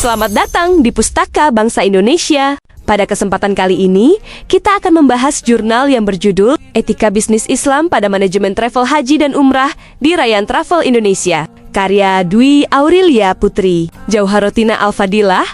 Selamat datang di Pustaka Bangsa Indonesia. Pada kesempatan kali ini, kita akan membahas jurnal yang berjudul Etika Bisnis Islam pada Manajemen Travel Haji dan Umrah di Rayyan Travel Indonesia, karya Dwi Aurelia Putri, Jauharotina Al-Fadilah.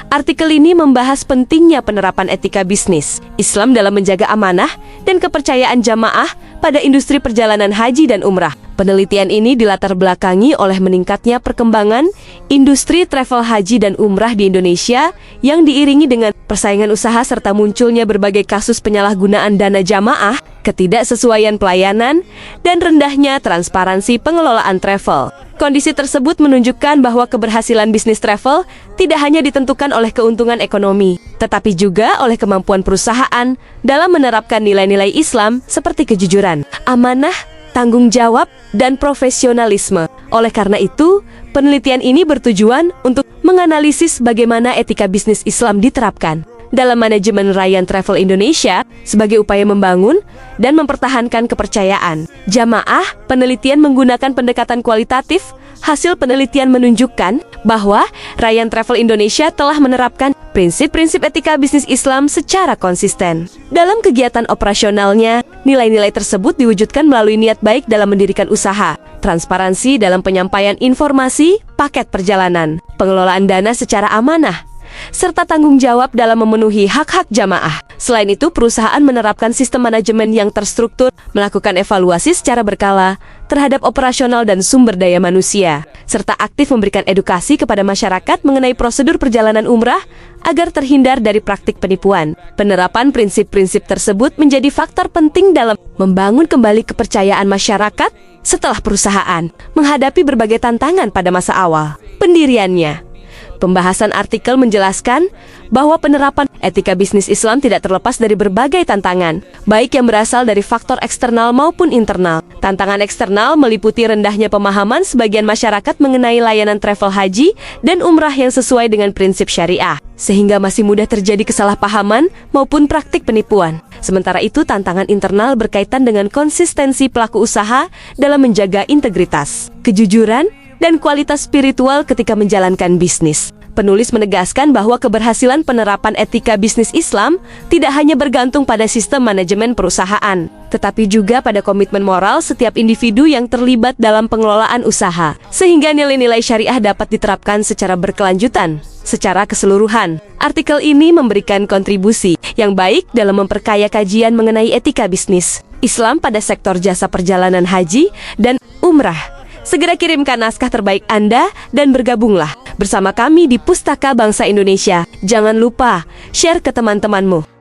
Artikel ini membahas pentingnya penerapan etika bisnis Islam dalam menjaga amanah dan kepercayaan jamaah pada industri perjalanan haji dan umrah. Penelitian ini dilatar belakangi oleh meningkatnya perkembangan industri travel haji dan umrah di Indonesia yang diiringi dengan persaingan usaha serta munculnya berbagai kasus penyalahgunaan dana jamaah, ketidaksesuaian pelayanan, dan rendahnya transparansi pengelolaan travel. Kondisi tersebut menunjukkan bahwa keberhasilan bisnis travel tidak hanya ditentukan oleh keuntungan ekonomi, tetapi juga oleh kemampuan perusahaan dalam menerapkan nilai-nilai Islam seperti kejujuran, amanah, tanggung jawab, dan profesionalisme. Oleh karena itu, penelitian ini bertujuan untuk menganalisis bagaimana etika bisnis Islam diterapkan dalam manajemen Rayyan Travel Indonesia sebagai upaya membangun dan mempertahankan kepercayaan jamaah. Penelitian menggunakan pendekatan kualitatif. Hasil penelitian menunjukkan bahwa Rayyan Travel Indonesia telah menerapkan prinsip-prinsip etika bisnis Islam secara konsisten. Dalam kegiatan operasionalnya, nilai-nilai tersebut diwujudkan melalui niat baik dalam mendirikan usaha, transparansi dalam penyampaian informasi, paket perjalanan, pengelolaan dana secara amanah, serta tanggung jawab dalam memenuhi hak-hak jamaah. Selain itu, perusahaan menerapkan sistem manajemen yang terstruktur, melakukan evaluasi secara berkala terhadap operasional dan sumber daya manusia, serta aktif memberikan edukasi kepada masyarakat mengenai prosedur perjalanan umrah agar terhindar dari praktik penipuan. Penerapan prinsip-prinsip tersebut menjadi faktor penting dalam membangun kembali kepercayaan masyarakat setelah perusahaan menghadapi berbagai tantangan pada masa awal pendiriannya. Pembahasan artikel menjelaskan bahwa penerapan etika bisnis Islam tidak terlepas dari berbagai tantangan, baik yang berasal dari faktor eksternal maupun internal. Tantangan eksternal meliputi rendahnya pemahaman sebagian masyarakat mengenai layanan travel haji dan umrah yang sesuai dengan prinsip syariah, sehingga masih mudah terjadi kesalahpahaman maupun praktik penipuan. Sementara itu, tantangan internal berkaitan dengan konsistensi pelaku usaha dalam menjaga integritas, kejujuran, dan kualitas spiritual ketika menjalankan bisnis. Penulis menegaskan bahwa keberhasilan penerapan etika bisnis Islam tidak hanya bergantung pada sistem manajemen perusahaan, tetapi juga pada komitmen moral setiap individu yang terlibat dalam pengelolaan usaha, sehingga nilai-nilai syariah dapat diterapkan secara berkelanjutan. Secara keseluruhan, artikel ini memberikan kontribusi yang baik dalam memperkaya kajian mengenai etika bisnis Islam pada sektor jasa perjalanan haji dan umrah. Segera kirimkan naskah terbaik Anda dan bergabunglah bersama kami di Pustaka Bangsa Indonesia. Jangan lupa share ke teman-temanmu.